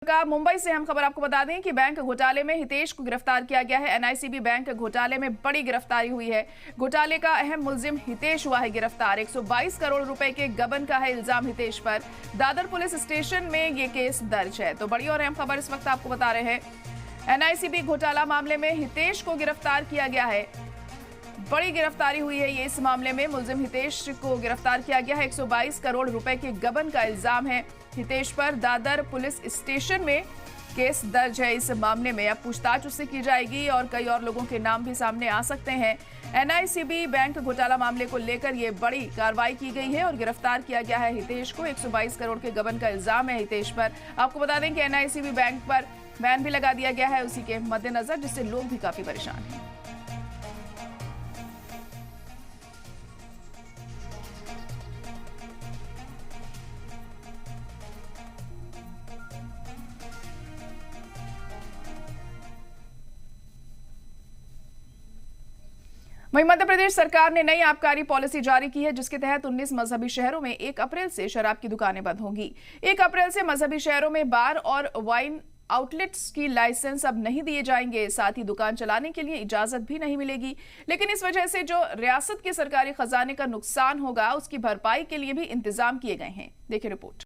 का मुंबई से हम खबर आपको बता दें कि बैंक घोटाले में हितेश को गिरफ्तार किया गया है। एनआईसीबी बैंक घोटाले में बड़ी गिरफ्तारी हुई है। घोटाले का अहम मुलजिम हितेश हुआ है गिरफ्तार। 122 करोड़ रुपए के गबन का है इल्जाम हितेश पर। दादर पुलिस स्टेशन में ये केस दर्ज है। तो बड़ी और अहम खबर इस वक्त आपको बता रहे हैं। एनआईसीबी घोटाला मामले में हितेश को गिरफ्तार किया गया है। बड़ी गिरफ्तारी हुई है। ये इस मामले में मुलजिम हितेश को गिरफ्तार किया गया है। 122 करोड़ रुपए के गबन का इल्जाम है हितेश पर। दादर पुलिस स्टेशन में केस दर्ज है इस मामले में। अब पूछताछ उससे की जाएगी और कई और लोगों के नाम भी सामने आ सकते हैं। एनआईसीबी बैंक घोटाला मामले को लेकर ये बड़ी कार्रवाई की गई है और गिरफ्तार किया गया है हितेश को। 122 करोड़ के गबन का इल्जाम है हितेश पर। आपको बता दें कि एनआईसीबी बैंक पर बैन भी लगा दिया गया है उसी के मद्देनजर, जिससे लोग भी काफी परेशान हैं। वहीं मध्य प्रदेश सरकार ने नई आबकारी पॉलिसी जारी की है, जिसके तहत 19 मजहबी शहरों में 1 अप्रैल से शराब की दुकानें बंद होंगी। 1 अप्रैल से मजहबी शहरों में बार और वाइन आउटलेट्स की लाइसेंस अब नहीं दिए जाएंगे। साथ ही दुकान चलाने के लिए इजाजत भी नहीं मिलेगी। लेकिन इस वजह से जो रियासत के सरकारी खजाने का नुकसान होगा, उसकी भरपाई के लिए भी इंतजाम किए गए हैं। देखिए रिपोर्ट।